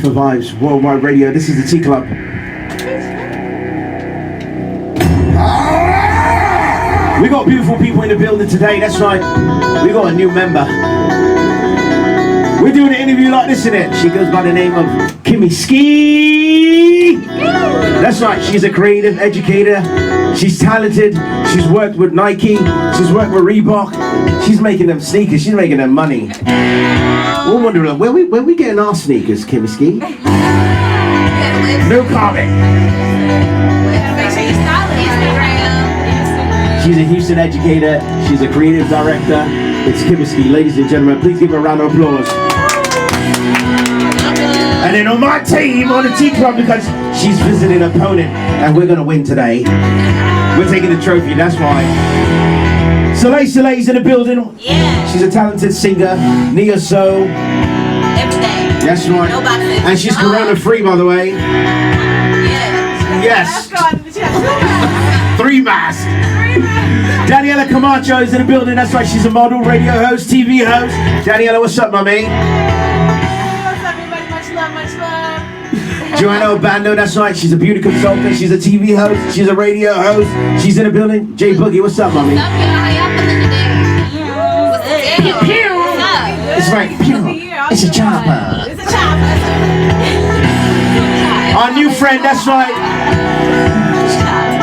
for Vibes Worldwide Radio. This is the T Club. We got beautiful people in the building today. That's right. We got a new member. We're doing an interview like this, innit? She goes by the name of Kimmiskiart. That's right. She's a creative educator. She's talented. She's worked with Nike. She's worked with Reebok. She's making them sneakers. She's making them money. We're wondering where we getting our sneakers, Kimmiskiart? No comment. She's a Houston educator. She's a creative director. It's Kimmiskiart. Ladies and gentlemen, please give her a round of applause. And then on my team, on the T Club, because she's visiting an opponent, and we're going to win today. We're taking the trophy, that's why. Soleil's in the building. Yeah. She's a talented singer. Neo Soul. Everything. That's right. No boxes. And she's corona free, by the way. Yes. Yes. 3 masks. Daniela Camacho is in the building. That's right. She's a model, radio host, TV host. Daniela, what's up, my mate? What's up, everybody? Much love, much love. Joanna Obando, that's right. She's a beauty consultant. She's a TV host. She's a radio host. She's in the building. Jay Boogie, what's up, mommy? What's up, y'all? How y'all feeling today? What's the deal? What's up? It's right. It's a chopper. It's a chopper. Our new friend, that's right.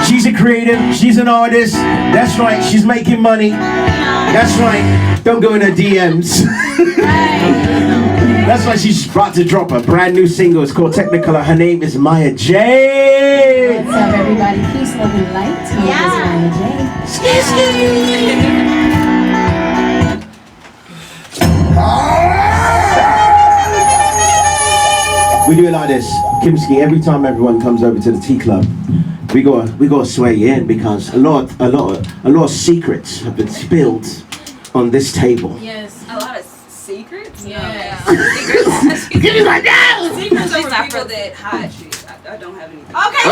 She's a creative. She's an artist. That's right. She's making money. That's right. Don't go in her DMs. That's why she's about to drop a brand new single. It's called Technicolor. Her name is Maya J. What's up, everybody? Peace, love, and light. My name is Maya J. We do it like this. Kimmiskiart, every time everyone comes over to the T Club, we gotta swear you in because a lot of secrets have been spilled on this table. Yes. A lot of secrets? Yeah. Secrets? Give me my down! Secrets are for people that hide shit. I don't have anything. Okay.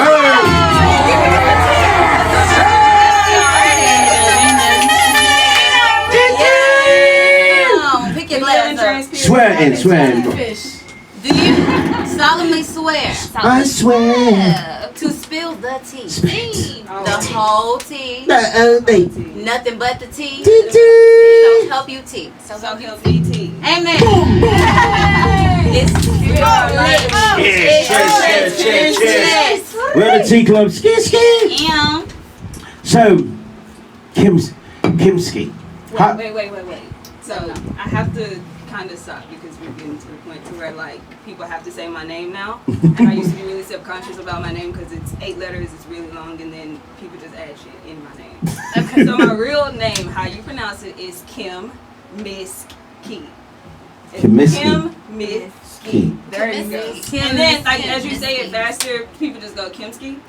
Pick your letters up. Swear in. Fish. Do you solemnly swear? I swear. To spill the tea. Spill. The whole tea. Nothing but the tea. Tea. So help you tea. So help BT. Amen. It's Cheers. We're the T Club. Yeah. So, Kimmiskiart. Wait. So I have to kind of stop because we're getting to the point to where like people have to say my name now. And I used to be really subconscious about my name because it's 8 letters, it's really long, and then people just add shit in my name. So my real name, how you pronounce it, is Kimmiskiart. Kimmiskiart. Kimmiskiart. There you go. And then like as you say it faster, people just go Kimski.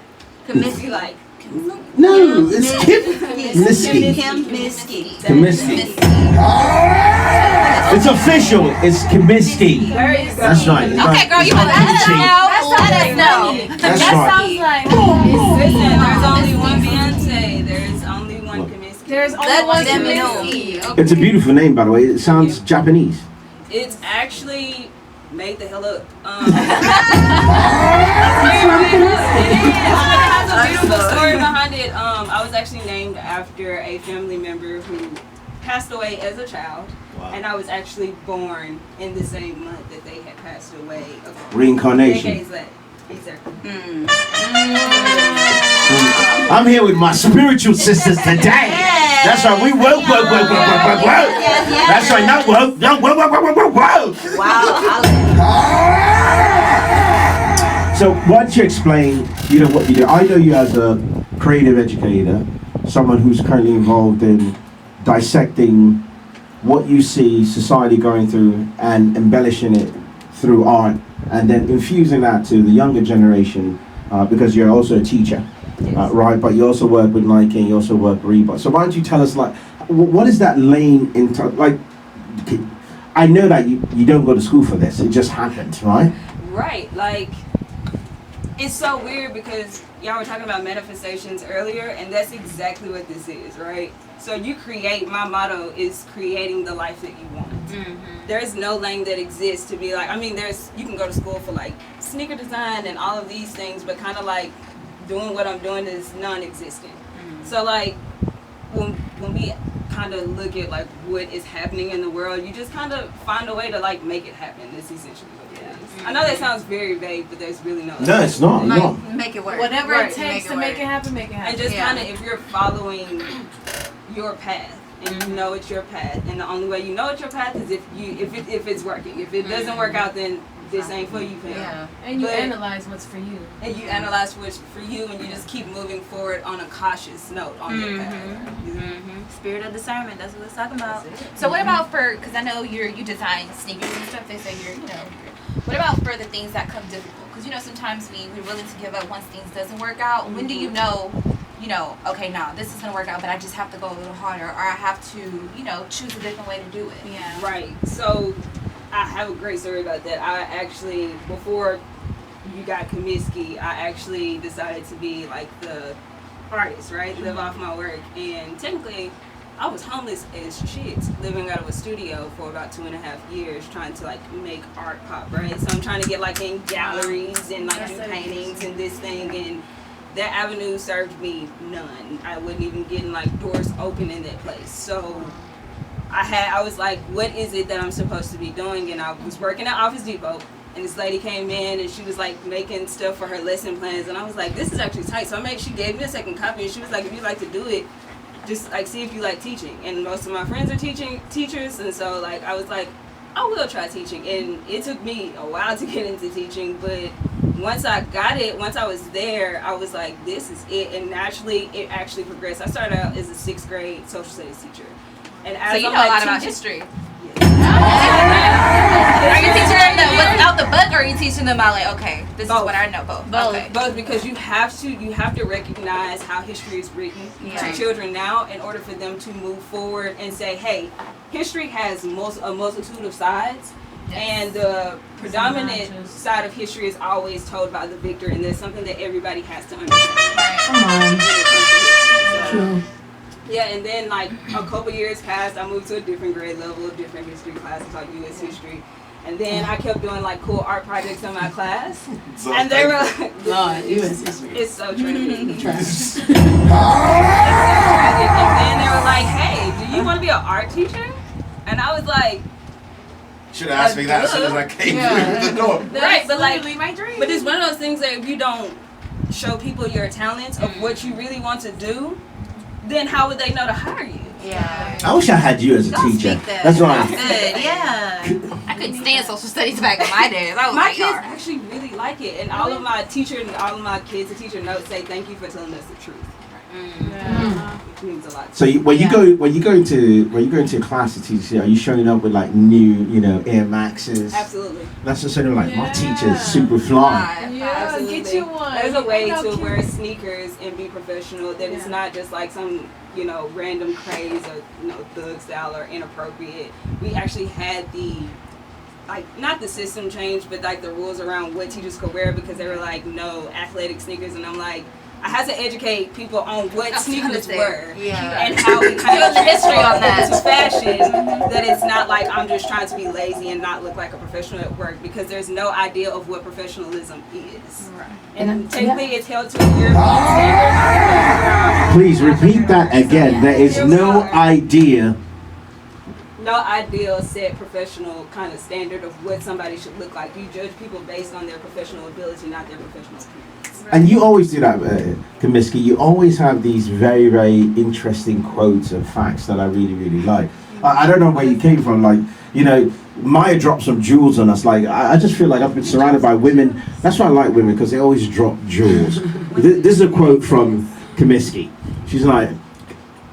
Kimmiskiart. Like No, it's Kimmiskiart. Kimmiskiart. It's official. It's Kimmiskiart. That's right. Okay, girl, you want to let us know. Let us know. That's That right. sounds like. listen, there's only one Beyonce. There's only one Kimmiskiart. There's only Let one them Kimmiskiart. know. It's a beautiful name, by the way. It sounds Japanese. It's actually made the hell up. It has a beautiful story behind it. I was actually named after a family member who passed away as a child. Wow. And I was actually born in the same month that they had passed away. Reincarnation. Decades later. Exactly. I'm here with my spiritual sisters today. That's right. We woke. That's right. Not woke. Wow. So why don't you explain, what you do? I know you as a creative educator, someone who's currently involved in dissecting what you see society going through and embellishing it through art, and then infusing that to the younger generation, because you're also a teacher, right? But you also work with Nike and you also work with Reebok. So why don't you tell us, like, what is that lane into, like, I know that you don't go to school for this, it just happened, right? Right, like, it's so weird because y'all were talking about manifestations earlier, and that's exactly what this is, right? So you create, my motto is creating the life that you want. There's no lane that exists to be like, I mean, you can go to school for like sneaker design and all of these things, but kind of like doing what I'm doing is non-existent. So like when we kind of look at like what is happening in the world, you just kind of find a way to like make it happen. That's essentially what it is. I know that sounds very vague, but there's really no. No, it's not. No. Make it work. Whatever Right. it takes to make it happen, make it happen. And just kind of, if you're following your path and you know it's your path, and the only way you know it's your path is if it's working. If it doesn't work out, then this ain't for you, fam. Yeah. And you But- analyze what's for you. And you analyze what's for you, and you just keep moving forward on a cautious note on your path. Spirit of discernment. That's what it's talking about. So what about because I know you design sneakers and stuff. They say what about for the things that come difficult? Because sometimes we're willing to give up once things doesn't work out. When do you know? Okay, now this is gonna work out, but I just have to go a little harder, or I have to, choose a different way to do it. Yeah. Right. So I have a great story about that. I actually, before you got Kimmiskiart, I actually decided to be like the artist, right? Live off my work. And technically, I was homeless as shit, living out of a studio for about 2.5 years, trying to like make art pop, right? So I'm trying to get like in galleries and like do paintings and this thing, and that avenue served me none. I wouldn't even get like doors open in that place. So I was like, what is it that I'm supposed to be doing? And I was working at Office Depot, and this lady came in and she was like making stuff for her lesson plans, and I was like, this is actually tight. So she gave me a second copy, and she was like, if you like to do it, just like see if you like teaching. And most of my friends are teachers, and so like I was like, I will try teaching. And it took me a while to get into teaching, but once I got it, once I was there, I was like, this is it. And naturally, it actually progressed. I started out as a 6th grade social studies teacher. And as So you I'm, know like, a lot about teaching- history. Yeah. Are you teaching them that without the book, or are you teaching them about like, okay, this is Both. what I know? Both. Okay. Both, because you have to recognize how history is written to children now in order for them to move forward and say, hey, history has a multitude of sides. And the predominant side of history is always told by the victor, and there's something that everybody has to understand. Come on. So, yeah, and then like a couple years passed, I moved to a different grade level, a different history class, I taught U.S. history. And then I kept doing like cool art projects in my class. So And they were like, Lord, U.S. history. it's so trendy. Trash. And then they were like, hey, do you want to be an art teacher? And I was like, should have asked me that as soon as I came through the door. right, but like, literally my dream. but it's one of those things that if you don't show people your talents of what you really want to do, then how would they know to hire you? Yeah. I wish I had you as a Don't teacher. speak that. That's why. Good. Yeah. I couldn't stand social studies back in my days. I was My like, kids "Yar." actually really like it, and all of my kids to teacher notes say thank you for telling us the truth, which means a lot. So when you go into a class to teach, are you showing up with like new, Air Maxes? Absolutely. That's just something like my Yeah. teacher's super fly. Yeah, Absolutely. get you one. There's a way How to cute. wear sneakers and be professional. That it's Yeah. not just like some, random craze or, thug style or inappropriate. We actually had not the system change, but like the rules around what teachers could wear, because they were like, no athletic sneakers. And I'm like, I had to educate people on what sneakers were. Yeah. And how we kind of the history on that. to fashion, that it's not like I'm just trying to be lazy and not look like a professional at work, because there's no idea of what professionalism is. Right. And technically it's held to a European standard. Please repeat that again. There is no idea. No ideal set professional kind of standard of what somebody should look like. You judge people based on their professional ability, not their professional appearance. And you always do that, Kimmiskiart. You always have these very, very interesting quotes and facts that I really, really like. I don't know where you came from. Like, Maya dropped some jewels on us. Like, I just feel like I've been surrounded by women. That's why I like women, because they always drop jewels. This is a quote from Kimmiskiart. She's like,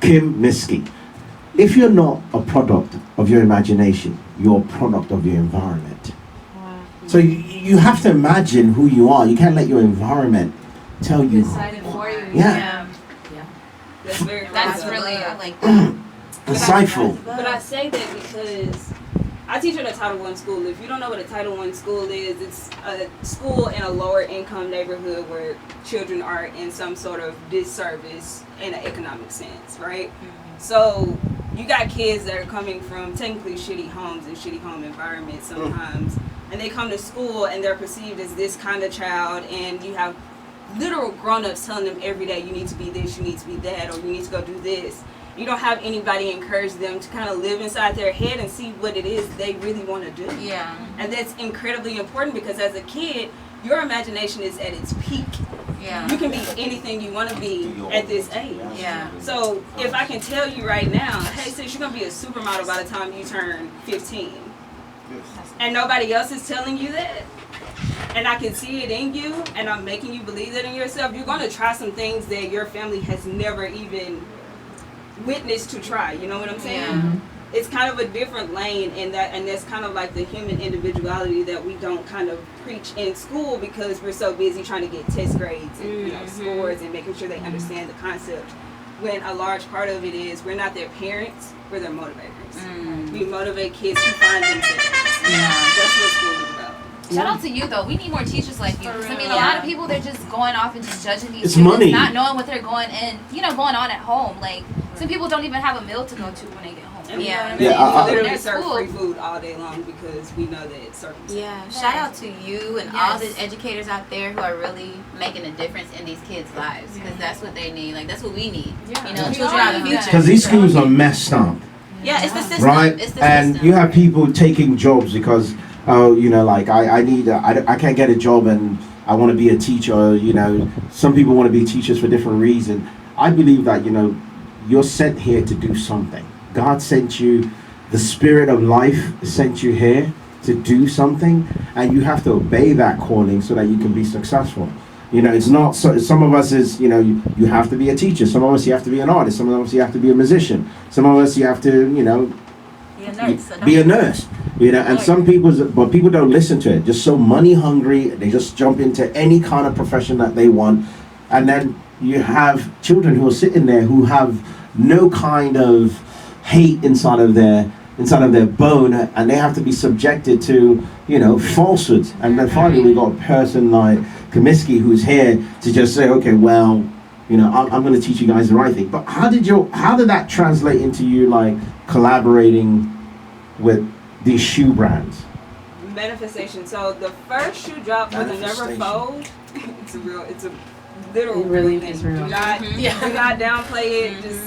Kimmiskiart, if you're not a product of your imagination, you're a product of your environment. Wow. So you have to imagine who you are. You can't let your environment tell you. Decided for you. Yeah. That's very That's true. really, I like that. Insightful. But I say that because I teach at a Title I school. If you don't know what a Title I school is, it's a school in a lower income neighborhood where children are in some sort of disservice in an economic sense, right? So you got kids that are coming from technically shitty homes and shitty home environments sometimes, and they come to school and they're perceived as this kind of child, and you have literal grown-ups telling them every day, you need to be this, you need to be that, or you need to go do this. You don't have anybody encourage them to kind of live inside their head and see what it is they really want to do. Yeah. And that's incredibly important, because as a kid, your imagination is at its peak. Yeah. You can be anything you want to be at this age. Yeah. So if I can tell you right now, hey sis, you're going to be a supermodel by the time you turn 15. And nobody else is telling you that, and I can see it in you, and I'm making you believe that in yourself, you're going to try some things that your family has never even witnessed to try. You know what I'm saying? Yeah. It's kind of a different lane, and that's kind of like the human individuality that we don't kind of preach in school, because we're so busy trying to get test grades and scores and making sure they understand the concept, when a large part of it is we're not their parents, we're their motivators. We motivate kids to find themselves. That's what school is about. Shout out to you though. We need more teachers like you. 'Cause I mean, a lot of people, they're just going off and just judging these It's students, money. not knowing what they're going on at home. Like some people don't even have a meal to go to when they get home. And we literally Their serve school. free food all day long because we know that it's circumstances. Yeah, shout out to you and all the educators out there who are really making a difference in these kids' lives, because that's what they need. Like, that's what we need. You know, We children all are the need future. that. Because these schools are messed up, Yeah, it's the system. right? It's the And system. you have people taking jobs because, oh, you know, like I can't get a job and I want to be a teacher. You know, some people want to be teachers for different reasons. I believe that, you know, you're sent here to do something. God sent you. The spirit of life sent you here to do something, and you have to obey that calling so that you can be successful. You know, it's not so. Some of us is, you know, you have to be a teacher. Some of us you have to be an artist. Some of us you have to be a musician. Some of us you have to, you know, be a nurse. You know, and some people, but people don't listen to it. Just so money hungry, they just jump into any kind of profession that they want, and then you have children who are sitting there who have no kind of hate inside of their bone, and they have to be subjected to, you know, falsehoods. And then finally we got a person like Kimmiskiart who's here to just say, okay, well, you know, I'm going to teach you guys the right thing. But how did that translate into you, like, collaborating with these shoe brands? Manifestation. So the first shoe drop for the Never Fold, it's a literal. It really thing. is real. Do not downplay it. Just,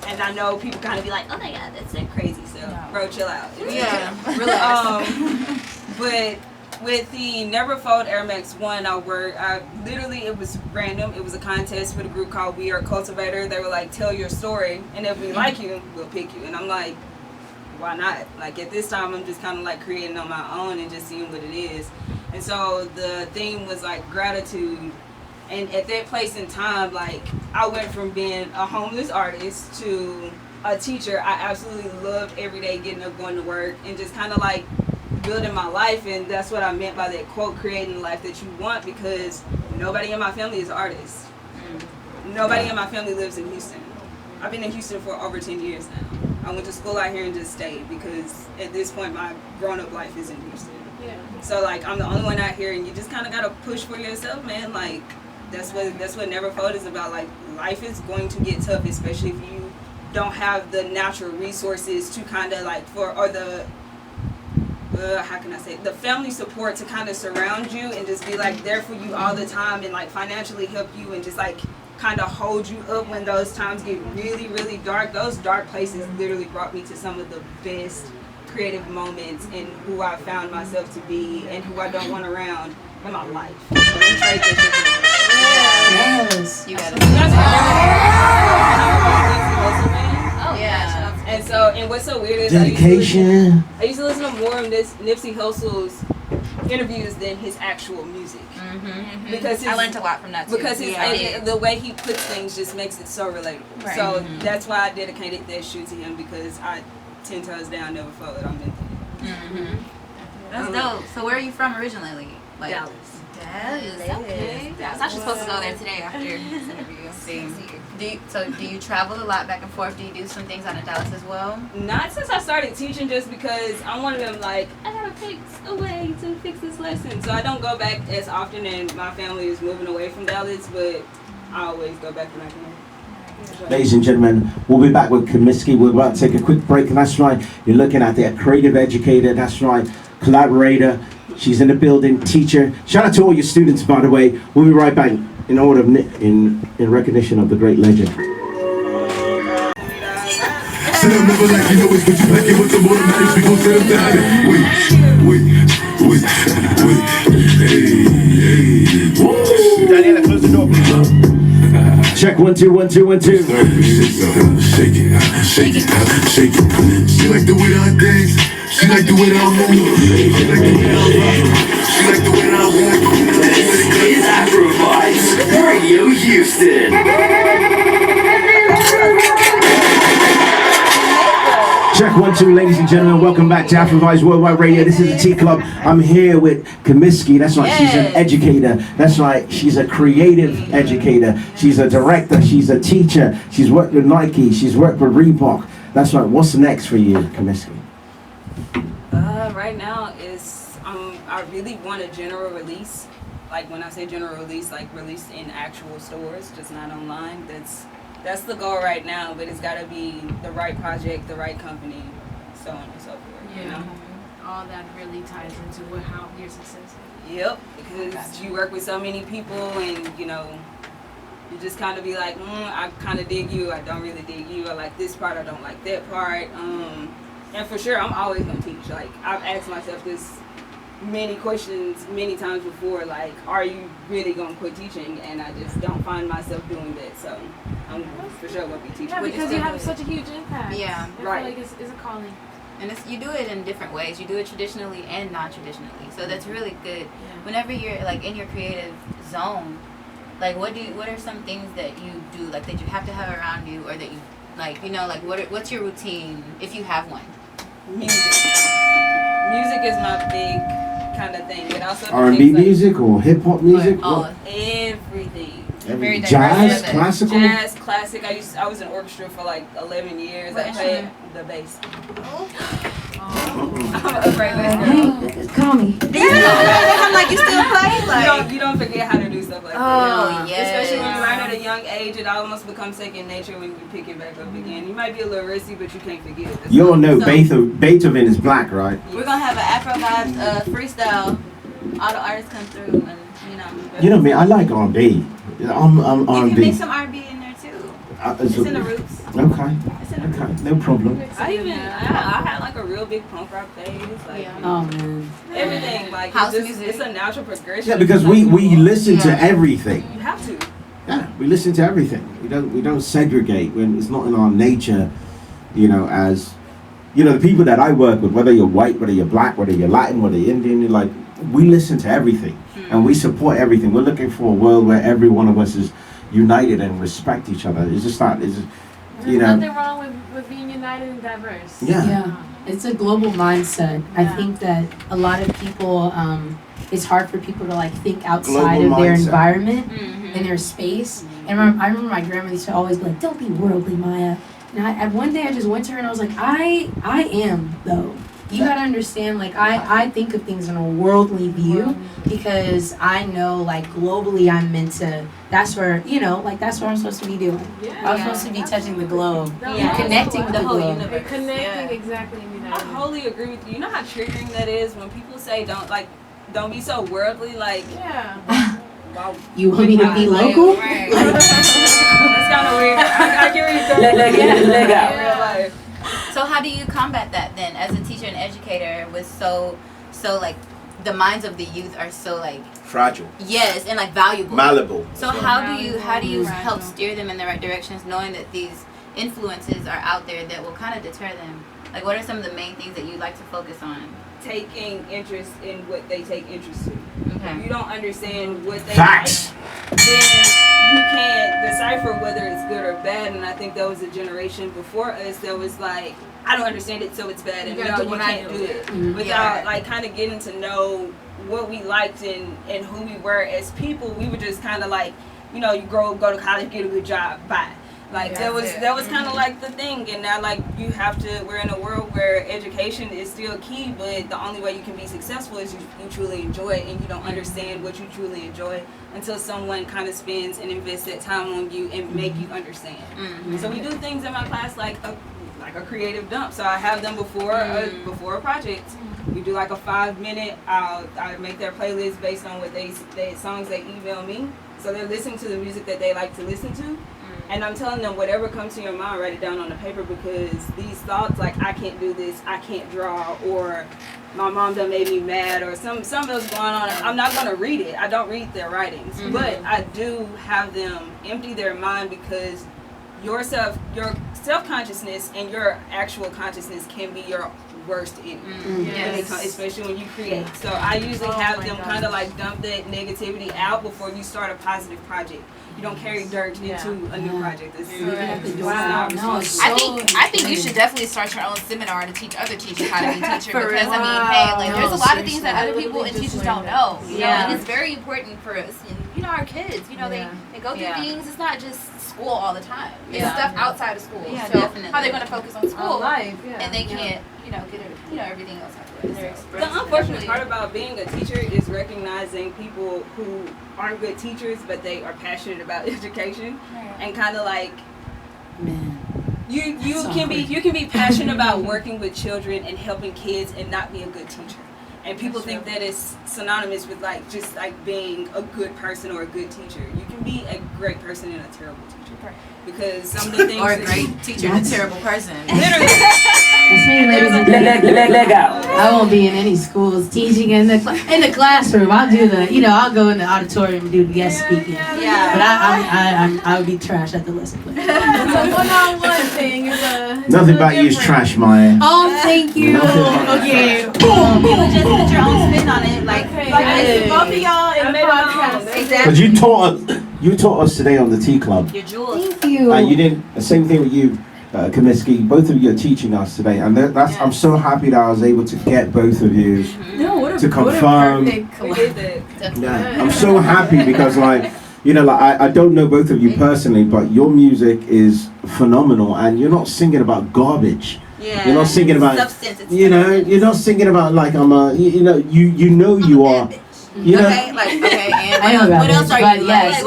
and I know people kind of be like, oh my god, that's so crazy. So bro, chill out. Yeah, relax. But with the Never Fold Air Max 1, it was random. It was a contest with a group called We Are Cultivator. They were like, tell your story, and if we like you, we'll pick you. And I'm like, why not? Like, at this time, I'm just kind of like creating on my own and just seeing what it is. And so the theme was like gratitude. And at that place in time, like, I went from being a homeless artist to a teacher. I absolutely loved every day getting up, going to work, and just kind of like building my life. And that's what I meant by that quote, creating the life that you want, because nobody in my family is artists. Nobody in my family lives in Houston. I've been in Houston for over 10 years now. I went to school out here and just stayed, because at this point my grown-up life is in Houston. So like, I'm the only one out here, and you just kind of got to push for yourself, man. Like, that's what Never Fold is about. Like, life is going to get tough, especially if you don't have the natural resources to kind of like how can I say, the family support to kind of surround you and just be like there for you all the time, and like financially help you and just like kind of hold you up when those times get really, really dark. Those dark places literally brought me to some of the best creative moments in who I found myself to be and who I don't want around in my life. So let me trade this shit for you. Yes. You gotta. Oh yeah. And so, and what's so weird is Dedication. I used to listen to more of Nipsey Hussle's interviews than his actual music. Because I learned a lot from that too. Because the way he puts things just makes it so relatable. Right. So that's why I dedicated that shoe to him, because I 10 toes down, never fold. I'm in That's dope. So where are you from originally? Like Dallas. Dallas. Okay. I was actually supposed to go there today after this interview. Do you travel a lot back and forth? Do you do some things out of Dallas as well? Not since I started teaching, just because I'm one of them, like, I gotta fix a way to fix this lesson. So I don't go back as often, and my family is moving away from Dallas, but I always go back when I can. Ladies and gentlemen, we'll be back with Kimmiskiart. We're about to take a quick break, and that's right. You're looking at the creative educator. That's right, collaborator. She's in the building, teacher. Shout out to all your students, by the way. We'll be right back in order of, in recognition of the great legend. Said I'm never like you know it's what you like it with the automatics. We gon' set them down. Wait. Hey. Daniela, close the door, please. Check 1 2 1 2 1 2. Shake it. She like the way that I dance. She like the way that I move. She like the way that I rock. She like the way that I walk. This is Afrovice Radio Houston. Check 1 2, ladies and gentlemen. Welcome back to Afrovice Worldwide Radio. This is the T Club. I'm here with Kimmiskiart. That's right. She's an educator. That's right. She's a creative educator. She's a director. She's a teacher. She's worked with Nike. She's worked with Reebok. That's right. What's next for you, Kimmiskiart? Right now is I really want a general release. Like when I say general release, like released in actual stores, just not online. That's the goal right now, but it's got to be the right project, the right company, so on and so forth. Yeah. You know? All that really ties into how your success is. Yep, because you work with so many people, and you just kind of be like, I kind of dig you, I don't really dig you, I like this part, I don't like that part. And for sure, I'm always gonna teach. Like I've asked myself this many questions many times before, like, are you really gonna quit teaching? And I just don't find myself doing that. So I'm for sure gonna be teaching. Yeah, because you have such a huge impact. Yeah. I feel like it's a calling. And you do it in different ways. You do it traditionally and non-traditionally. So that's really good. Yeah. Whenever you're like in your creative zone, like what are some things that you do, like that you have to have around you, or that you like, what's your routine if you have one? Music is my big kind of thing. But also R&B music or hip hop music? Everything. Very jazz, diverse. classical? Jazz, classic. I was in orchestra for like 11 years. I played the bass. I'm a great bass girl. Call me. I'm like, you still play? Like, You don't forget how to do stuff like that. Oh, yes. Especially when you learn at a young age, it almost becomes second nature when you pick it back up again. You might be a little rusty, but you can't forget it. You all know Beethoven is black, right? we're gonna have an Afrovice freestyle. All the artists come through, and You know me, I like R&B. I'm you can R&B. mix some R&B in there too. It's in the roots. Okay. It's in the roots. Okay, no problem. I had like a real big punk rock phase. Like, Oh man. everything. Like House it's music. It's a natural progression. Yeah, because we listen to everything. You have to. Yeah, we listen to everything. We don't segregate when it's not in our nature, as the people that I work with, whether you're white, whether you're black, whether you're Latin, whether you're Indian, we listen to everything and we support everything. We're looking for a world where every one of us is united and respect each other. It's just not, There's nothing wrong with being united and diverse. Yeah. It's a global mindset. I think that a lot of people, it's hard for people to think outside Global of their mindset. environment and their space. And I remember my grandmother used to always be like, "Don't be worldly, Maya." And one day I just went to her and I was like, I am though. You gotta understand, I think of things in a worldly view because I know, globally I'm meant to, that's where, that's what I'm supposed to be doing. I'm supposed to be touching the globe, connecting with the whole globe. universe. Connecting exactly. I wholly agree with you. You know how triggering that is when people say don't be so worldly. Yeah. Wow. You want me to be local? Right. That's kind of weird. I get where you're going. Leg out. Real life. So how do you combat that then, as a teacher and educator, with so the minds of the youth are so Fragile. yes, and valuable. Malleable. So how do you help steer them in the right directions, knowing that these influences are out there that will kind of deter them? What are some of the main things that you like to focus on? Taking interest in what they take interest in. Okay. If you don't understand what they Facts. like, then you can't decipher whether it's good or bad. And I think there was a generation before us that was like, I don't understand it, so it's bad, and you can't do it. Without kind of getting to know what we liked and who we were as people. We were just kind of you go to college, get a good job, bye. Like that was kind of like the thing, and now like you have to. We're in a world where education is still key, but the only way you can be successful is you truly enjoy it, and you don't understand what you truly enjoy until someone kind of spends and invests that time on you and make you understand. So we do things in my class like a creative dump. So I have them before a project. We do like a 5-minute. I make their playlist based on what they songs they email me. So they're listening to the music that they like to listen to. And I'm telling them, whatever comes to your mind, write it down on the paper, because these thoughts, like, I can't do this, I can't draw, or my mom done made me mad, or something else going on. I'm not going to read it. I don't read their writings. But I do have them empty their mind, because your self-consciousness and your actual consciousness can be your worst enemy, especially when you create. So I usually have them kind of like dump that negativity out before you start a positive project. You don't carry dirt into a new project. I think you should definitely start your own seminar to teach other teachers how to be teachers. Because I mean, hey, like there's a lot of things that other people and teachers don't know. You know, and it's very important for us. You know, our kids. You know, they go through things. It's not just school all the time. It's stuff outside of school. Yeah, so definitely. how they're going to focus on school life, and they can't, get everything else out of it. The unfortunate part about being a teacher is recognizing people who aren't good teachers, but they are passionate about education, and kind of like, you can be passionate about working with children and helping kids and not be a good teacher. And people think that is synonymous with like just like being a good person or a good teacher. You can be a great person and a terrible teacher. Because some of the things or a great teacher and a terrible person. Literally. That's me, ladies and gentlemen. I won't be in any schools teaching in the classroom. I'll do I'll go in the auditorium and do the guest speaking. But I would be trash at the lesson plan. It's a one-on-one thing. Nothing about you is trash, Maya. Oh, thank you. Okay. You would just put your own spin on it, like both of y'all in the podcast. Exactly. But you taught us today on the Tea Club. Your jewels. Thank you. And you didn't. Same thing with you, Kimmiskiart. Both of you are teaching us today, and I'm so happy that I was able to get both of you to confirm. We did that. Yeah, I'm so happy because I don't know both of you personally, but your music is phenomenal, and you're not singing about garbage. Yeah. You're not singing about substance. you're not singing about like I'm a you are. You know, and I know what else are you? Yes,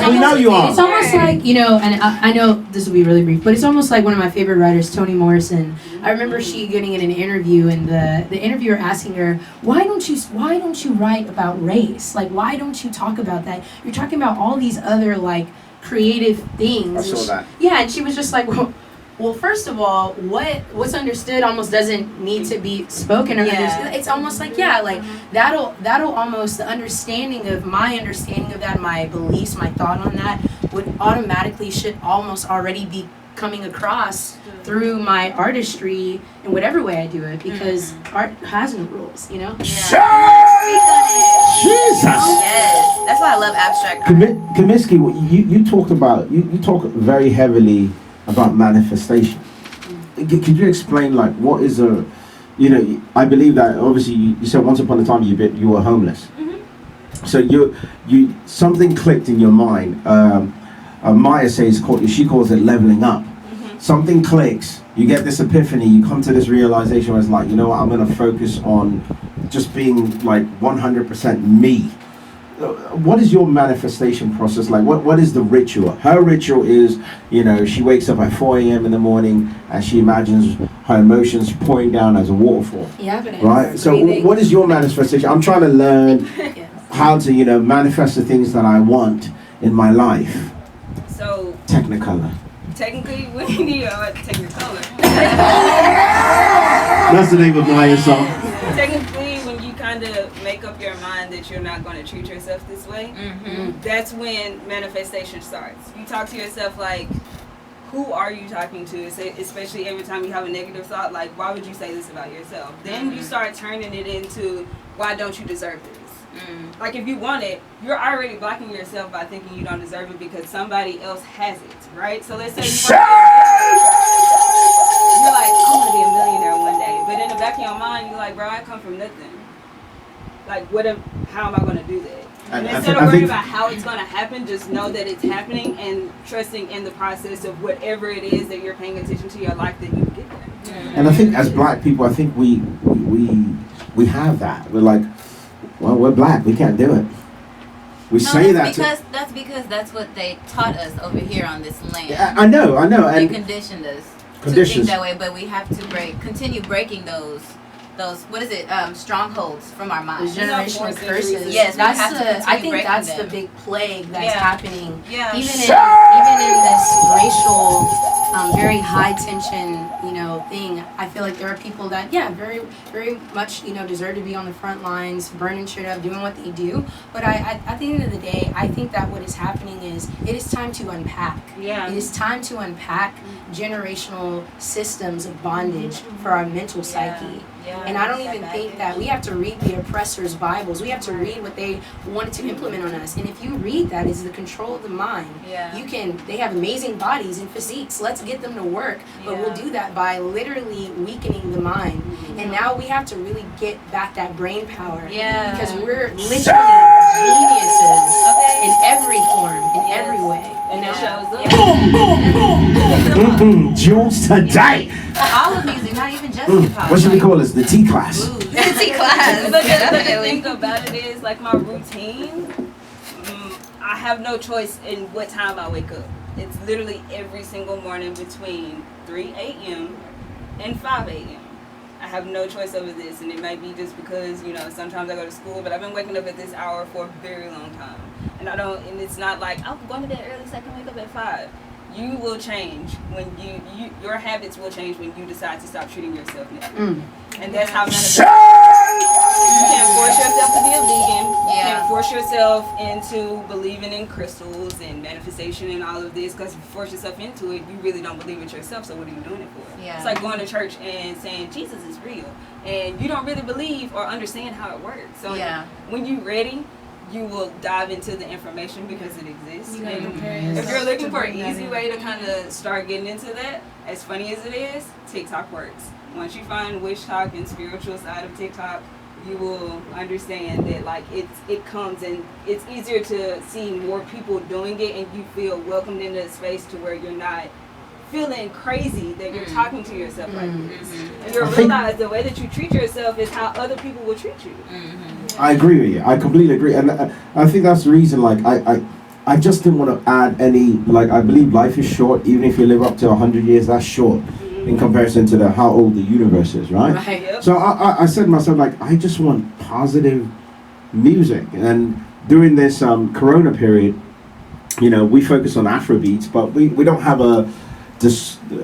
we know you are. It's almost like, and I know this will be really brief, but it's almost like one of my favorite writers, Toni Morrison. I remember she getting in an interview, and the interviewer asking her, why don't you write about race? Like, why don't you talk about that? You're talking about all these other like creative things. I saw that. Yeah, and she was just like, well, first of all, what's understood almost doesn't need to be spoken or understood. It's almost like that'll almost, the understanding of that, my beliefs, my thought on that would automatically should almost already be coming across through my artistry in whatever way I do it, because art has no rules, Jesus. Yes, that's why I love abstract art. Kimmiskiart, you talked about you talk very heavily about manifestation. Could you explain like what is I believe that obviously you said once upon a time you were homeless. So you something clicked in your mind. Maya says she calls it leveling up. Something clicks, you get this epiphany, you come to this realization where it's like, you know what, I'm gonna focus on just being like 100% me. What is your manifestation process like? What is the ritual? Her ritual is, she wakes up at 4 a.m. in the morning and she imagines her emotions pouring down as a waterfall. Yeah, but right? So what is your manifestation? I'm trying to learn how to, manifest the things that I want in my life. So Technicolor. technically, when you need Technicolor. That's the name of my song. Technically, when you kind of make up your mind that you're not going to treat yourself this way, that's when manifestation starts. You talk to yourself like, who are you talking to? Especially every time you have a negative thought, like, why would you say this about yourself? Then you start turning it into, why don't you deserve this? Like, if you want it, you're already blocking yourself by thinking you don't deserve it because somebody else has it, right? So let's say you're like, I want to be a millionaire one day, but in the back of your mind, you're like, bro, I come from nothing. Like, how am I going to do that? And I instead thi- of I worrying think- about how it's going to happen, just know that it's happening and trusting in the process of whatever it is that you're paying attention to your life that you get there. And I think as black people, I think we have that. We're like, well, we're black, we can't do it. We say that. That's because that's what they taught us over here on this land. Yeah, I know, They and conditioned us to Conditions. think that way, but we have to continue breaking those what is it, strongholds from our minds. Those generational curses. Yes, we that's have to the. I continue think that's breaking the them. big plague that's Yeah. happening. Yeah. Even in this racial, very high tension, thing. I feel like there are people that, very, very much, deserve to be on the front lines, burning shit up, doing what they do. But at the end of the day, I think that what is happening is it is time to unpack. Yeah. It is time to unpack generational systems of bondage for our mental psyche. Yeah. And I don't even think that we have to read the oppressors' Bibles. We have to read what they wanted to implement on us. And if you read that, it's the control of the mind. Yeah. They have amazing bodies and physiques. Let's get them to work. But we'll do that by literally weakening the mind. And now we have to really get back that brain power. Yeah. Because we're literally geniuses in every form, in every way. And it shows up. Jules today. All of music, not even just hip hop. What should we call this? The T class. Fancy class. But the thing about it is, like, my routine, I have no choice in what time I wake up. It's literally every single morning between 3 a.m. and 5 a.m. I have no choice over this, and it might be just because, sometimes I go to school, but I've been waking up at this hour for a very long time. And it's not like, I'm going to bed early so I can wake up at 5. You will change when your habits will change when you decide to stop treating yourself negative. And that's how you can't force yourself to be a vegan. You can't force yourself into believing in crystals and manifestation and all of this, because if you force yourself into it, you really don't believe it yourself, so what are you doing it for? Yeah. It's like going to church and saying Jesus is real, and you don't really believe or understand how it works. So when you're ready, you will dive into the information because it exists. And if you're looking for an easy way to kind of start getting into that, as funny as it is, TikTok works. Once you find witch talk and spiritual side of TikTok, you will understand that it comes, and it's easier to see more people doing it, and you feel welcomed into a space to where you're not feeling crazy that you're talking to yourself like this. And you'll realize the way that you treat yourself is how other people will treat you. I agree with you. I completely agree, and I think that's the reason. I just didn't want to add any. I believe life is short. Even if you live up to 100 years, that's short in comparison to how old the universe is, right? Yep. So I said to myself, I just want positive music. And during this Corona period, we focus on Afrobeats, but we don't have a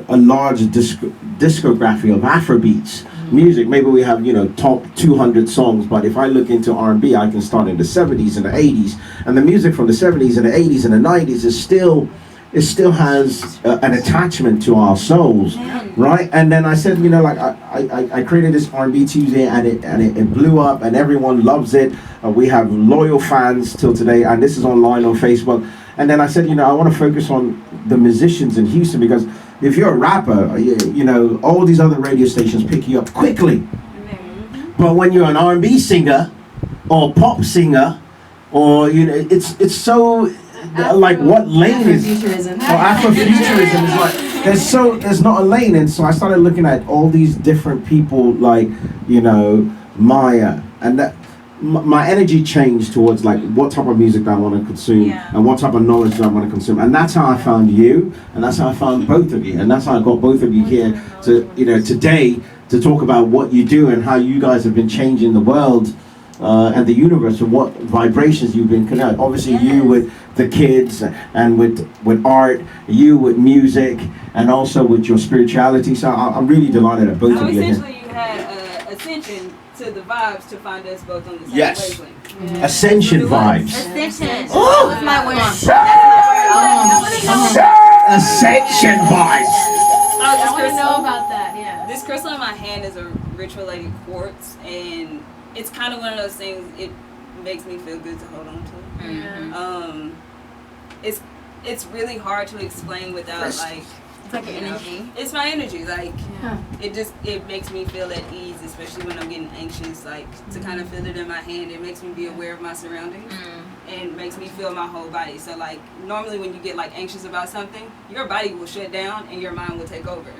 large discography of Afrobeats music. Maybe we have top 200 songs, but if I look into R&B, I can start in the 70s and the 80s, and the music from the 70s and the 80s and the 90s is still has an attachment to our souls, right? And then I said, I created this R&B Tuesday, and it blew up, and everyone loves it. We have loyal fans till today, and this is online on Facebook. And then I said, I want to focus on the musicians in Houston, because if you're a rapper, all these other radio stations pick you up quickly. But when you're an R&B singer or pop singer, or it's so what lane is Afrofuturism. Afrofuturism is there's not a lane. And so I started looking at all these different people, Maya, and that my energy changed towards what type of music I want to consume and what type of knowledge I want to consume. And that's how I found you, and that's how I found both of you, and that's how I got both of you here to today to talk about what you do and how you guys have been changing the world and the universe, and what vibrations you've been connected. Obviously you with the kids, and with art, you with music, and also with your spirituality. So I'm really delighted at both of you. Essentially you had ascension to the vibes to find us both on the same wavelength. Ascension vibes. Ascension. Oh! That was my word. Ascension vibes. I want to know about that, yeah. This crystal in my hand is a ritualated quartz, and it's kind of one of those things, it makes me feel good to hold on to. It's really hard to explain without It's like your energy. It's my energy. It makes me feel at ease, especially when I'm getting anxious. To kind of feel it in my hand, it makes me be aware of my surroundings. lets me feel my whole body. So like normally when you get like anxious about something, your body will shut down and your mind will take over.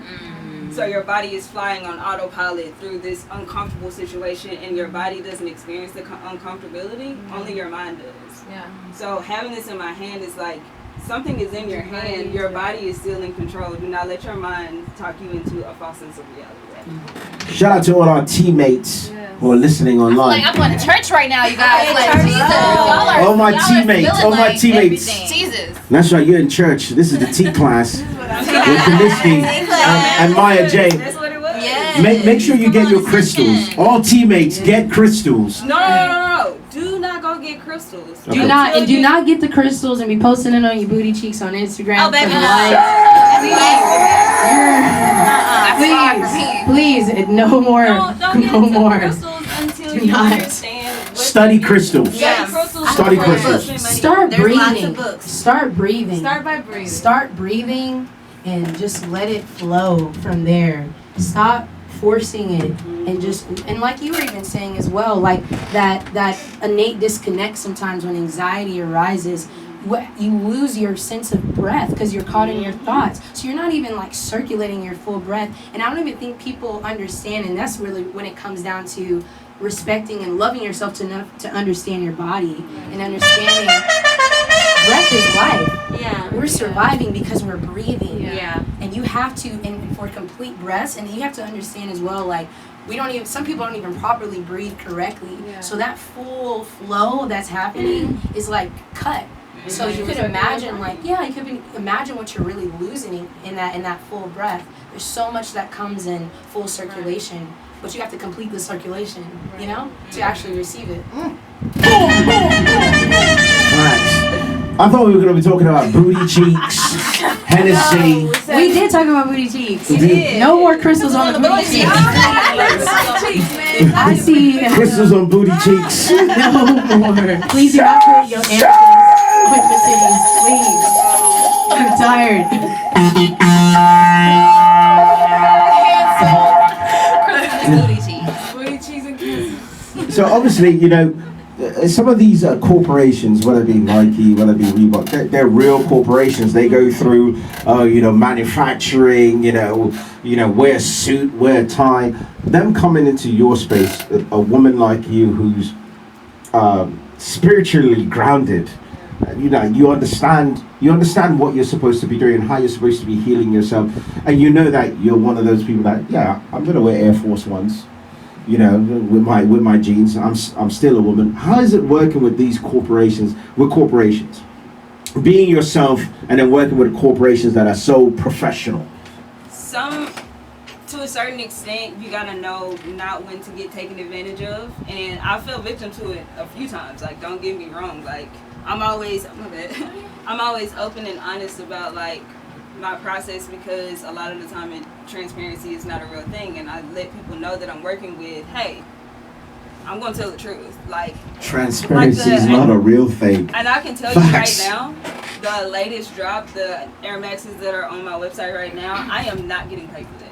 So your body is flying on autopilot through this uncomfortable situation, and your body doesn't experience the uncomfortability, only your mind does. Yeah. So having this in my hand is like, something is in your hand, your body is still in control. Do not let your mind talk you into a false sense of reality. Shout out to all our teammates who are listening online. Like I'm going to church right now, you guys. Like, Jesus, y'all are, All my y'all are teammates, feeling all my like teammates. everything. Jesus. That's right, you're in church. This is the T class with Kimmiskiart and Maya J. That's what it was. Yes. Make sure you get your crystals. All teammates, get crystals. No. Do not go get crystals. Okay. Do not get the crystals and be posting it on your booty cheeks on Instagram. Oh, baby, for the likes. Please, no more. Don't get No into more. crystals until Do you not. understand. What Study crystals. Yeah. Study crystals. Start There's lots of breathing. books. Start breathing. Start by breathing. Start breathing and just let it flow from there. Stop forcing it and like you were even saying as well, like that innate disconnect sometimes when anxiety arises. You lose your sense of breath because you're caught in your thoughts. So you're not even like circulating your full breath. And I don't even think people understand, and that's really when it comes down to respecting and loving yourself enough to understand your body and understanding breath is life. Yeah. We're surviving because we're breathing. Yeah. And you have to, and for complete breaths, and you have to understand as well, like, some people don't even properly breathe correctly. Yeah. So that full flow that's happening is like cut. So you could imagine, imagine what you're really losing in that full breath. There's so much that comes in full circulation, but you have to complete the circulation, you know, to actually receive it. I thought we were going to be talking about booty cheeks, Hennessy. We did talk about booty cheeks. We did. No more crystals on the booty cheeks. I see. Crystals on booty cheeks. No more. Please do not put your answers with the titties, please. I'm tired. Booty cheese and kisses. So obviously, you know, some of these corporations, whether it be Nike, whether it be Reebok, they're real corporations. They go through, manufacturing. You know, wear a suit, wear a tie. Them coming into your space, a woman like you who's spiritually grounded. You understand what you're supposed to be doing, how you're supposed to be healing yourself, and you know that you're one of those people that, I'm gonna wear Air Force Ones. You know, with my jeans, I'm still a woman. How is it working with these corporations? Being yourself and then working with corporations that are so professional. To a certain extent, you gotta know not when to get taken advantage of, and I fell victim to it a few times. Like, don't get me wrong. Like, I'm always open and honest about like my process, because a lot of the time transparency is not a real thing, and I let people know that I'm working with, hey, I'm going to tell the truth. Like, transparency is not a real thing. And I can tell you right now, the latest drop, the Air Maxes that are on my website right now, I am not getting paid for that.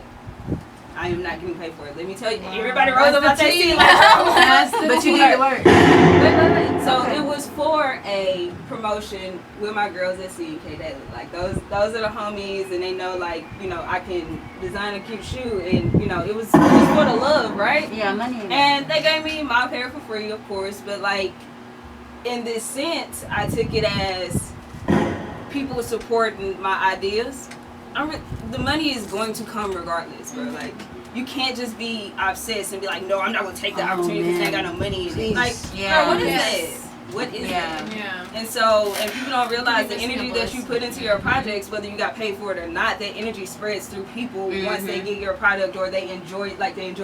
I am not getting paid for it. Let me tell you, everybody rose up out their seat like, but you need to work. Wait. So it was for a promotion with my girls at CK Daily. Like, those are the homies, and they know, like, you know, I can design a cute shoe, and you know, it was for the love, right? Yeah, money. And they gave me my pair for free, of course, but like, in this sense, I took it as people supporting my ideas. The money is going to come regardless, bro. Like, you can't just be obsessed and be like, no, I'm not gonna take the opportunity because I ain't got no money in it. Like, bro, what is that? What is that? Yeah. And so, and people don't realize the energy that you put into your projects, whether you got paid for it or not, that energy spreads through people once they get your product, or they enjoy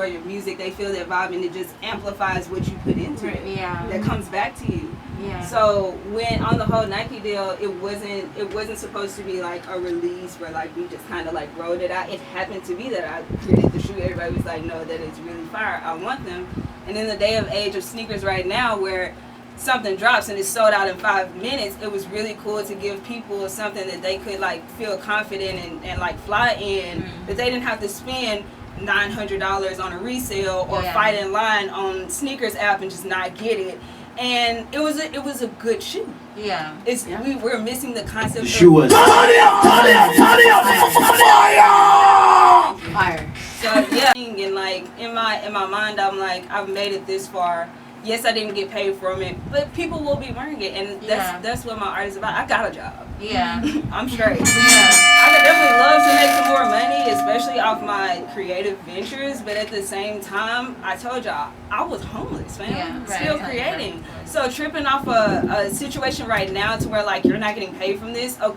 your music, they feel that vibe, and it just amplifies what you put into it. Yeah. That comes back to you. Yeah. So when on the whole Nike deal, it wasn't supposed to be like a release where like we just kind of like rolled it out. It happened to be that I created the shoe. Everybody was like, no, that is really fire. I want them. And in the day of age of sneakers right now, where something drops and it's sold out in 5 minutes, it was really cool to give people something that they could like feel confident and like fly in, that they didn't have to spend $900 on a resale or fight in line on sneakers app and just not get it. and it was a good shoe. Yeah. We're missing the concept. The shoe was. Fire. So yeah, and like in my mind, I'm like, I've made it this far. Yes, I didn't get paid from it, but people will be wearing it, and that's what my art is about. I got a job. Yeah. I'm straight. Yeah. I could definitely love to make some more money, especially off my creative ventures, but at the same time, I told y'all, I was homeless, man. Yeah, right, Still creating. So tripping off a situation right now to where like you're not getting paid from this, oh,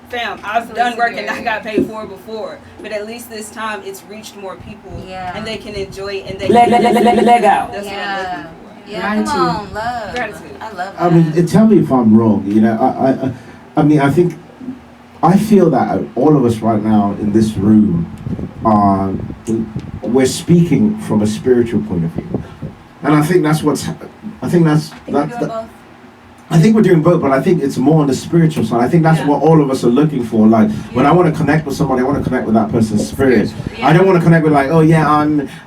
fam, I've done work and I got paid for it before, but at least this time it's reached more people, and they can enjoy it, and they can leg out. That's what I'm looking for. Yeah, come on, love. Gratitude. I love that. I mean, tell me if I'm wrong. You know, I mean, I feel that all of us right now in this room we're speaking from a spiritual point of view, and I think that's what's. I think we're doing both, but I think it's more on the spiritual side. I think that's what all of us are looking for. Like when I want to connect with somebody, I want to connect with that person's spirit. I don't want to connect with like, oh yeah,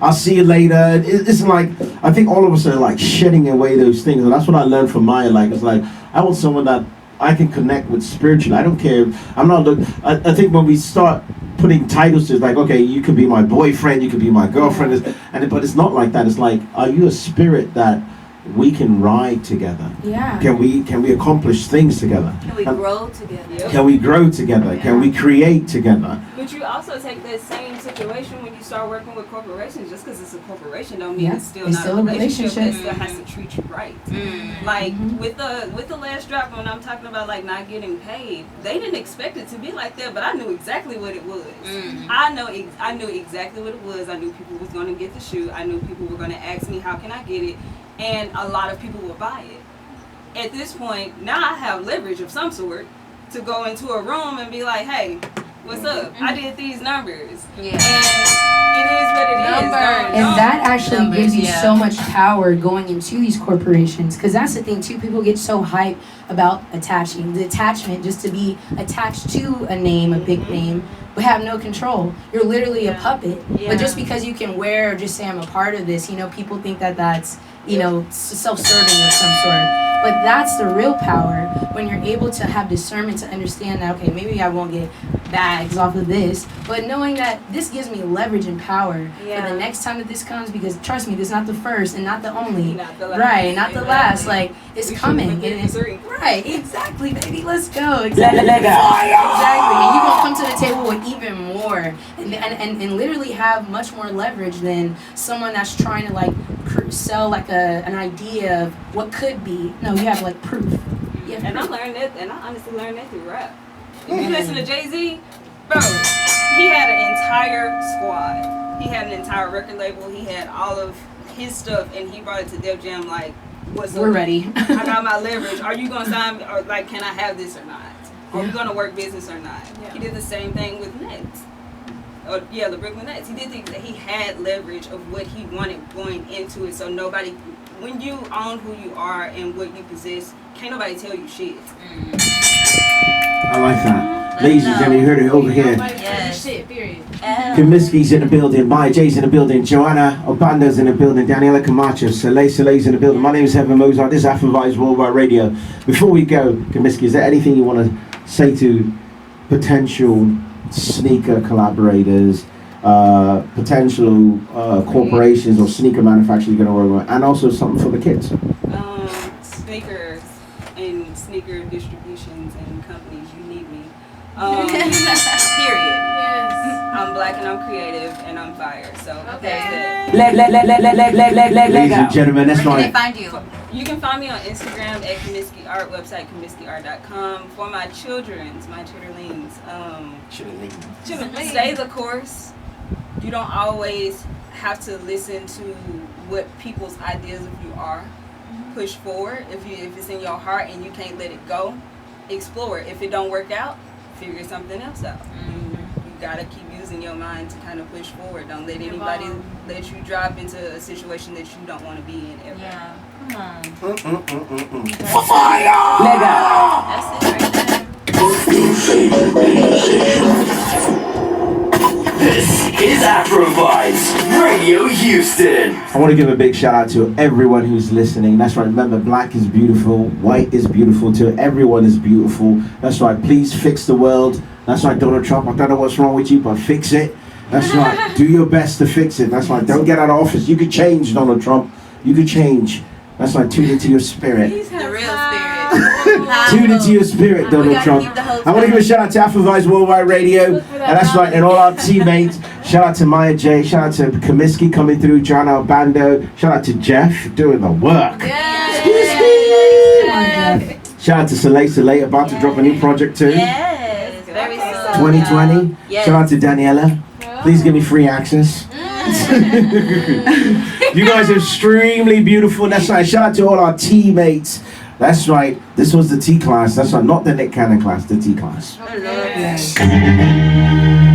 I'll see you later. It's like I think all of us are like shedding away those things, and that's what I learned from Maya. Like it's like I want someone that I can connect with spiritually. I don't care. I'm not. I think when we start putting titles to it, like, okay, you could be my boyfriend, you could be my girlfriend, but it's not like that. It's like, are you a spirit that we can ride together? Yeah. Can we accomplish things together? Can we grow together? Can we grow together? Can we create together? But you also take that same situation when you start working with corporations. Just because it's a corporation don't mean it's still not a relationship. It still has to treat you right. Like with the last drop, when I'm talking about like not getting paid, they didn't expect it to be like that, but I knew exactly what it was. I knew exactly what it was. I knew people was going to get the shoe. I knew people were going to ask me how can I get it, and a lot of people will buy it. At this point, now I have leverage of some sort to go into a room and be like, hey, what's up? I did these numbers. And it is what it is. And that actually gives you so much power going into these corporations, because that's the thing too. People get so hyped about attaching the attachment just to be attached to a name, a big name, but have no control. You're literally a puppet. But just because you can wear or just say I'm a part of this, you know, people think that that's, you know, self-serving of some sort. But that's the real power, when you're able to have discernment to understand that, okay, maybe I won't get bags off of this, but knowing that this gives me leverage and power for the next time that this comes, because trust me, this is not the first and not the only. Not the last. Like, it's coming. And it's, right, exactly, baby, let's go. Exactly. Exactly. And you're going to come to the table with even more and literally have much more leverage than someone that's trying to like sell like an idea of what could be. No, you have like proof. And I learned that, and I honestly learned that through rap. If you listen to Jay-Z, bro, he had an entire squad. He had an entire record label. He had all of his stuff, and he brought it to Def Jam like, what's up? We're ready. I got my leverage. Are you going to sign me? Or like, can I have this or not? Are we going to work business or not? He did the same thing with Nets. The Brooklyn Nets. He did think that he had leverage of what he wanted going into it, so nobody, when you own who you are and what you possess, can't nobody tell you shit. I like that. Ladies and gentlemen, you heard it over here. Shit, period. Kimmiski's in the building, Maya J's in the building, Joanna Obanda's in the building, Daniela Camacho, Soleil's in the building. My name is Heaven Mozart. This is Afro Vibes Worldwide Radio. Before we go, Kimmiski, is there anything you want to say to potential sneaker collaborators, potential corporations or sneaker manufacturers you're going to work with, and also something for the kids? Sneakers and sneaker distributions and companies, you need me. Period. I'm black and I'm creative and I'm fire. So Ladies and gentlemen, that's Where my. can they find you? You can find me on Instagram at Kimmiskiart, website kimmiskiart.com. For my children's, my chitterlings, stay the course. You don't always have to listen to what people's ideas of you are. Push forward. If it's in your heart and you can't let it go, explore it. If it don't work out, figure something else out. You gotta keep using your mind to kind of push forward. Don't let anybody let you drop into a situation that you don't want to be in ever. Yeah, come on. Leg That's it right there. This is Afro Vibes Radio Houston. I want to give a big shout out to everyone who's listening. That's right. Remember, black is beautiful. White is beautiful too. Everyone is beautiful. That's right. Please fix the world. That's right, Donald Trump. I don't know what's wrong with you, but fix it. That's right. Do your best to fix it. That's right. Don't get out of office. You could change, Donald Trump. You could change. That's right. Tune into your spirit. The real spirit. Tune into your spirit, Donald Trump. I want to give a shout out to Afrovice Worldwide Radio. And that's right. And all our teammates. Shout out to Maya J. Shout out to Kimmiskiart coming through. Joanna Bando. Shout out to Jeff doing the work. Shout out to Soleil about to drop a new project too. Yes, very soon. 2020. Yes. Shout out to Daniela. Please give me free access. You guys are extremely beautiful. That's right. Shout out to all our teammates. That's right. This was the T class. That's right. Not the Nick Cannon class. The T class.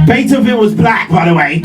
Beethoven was black, by the way.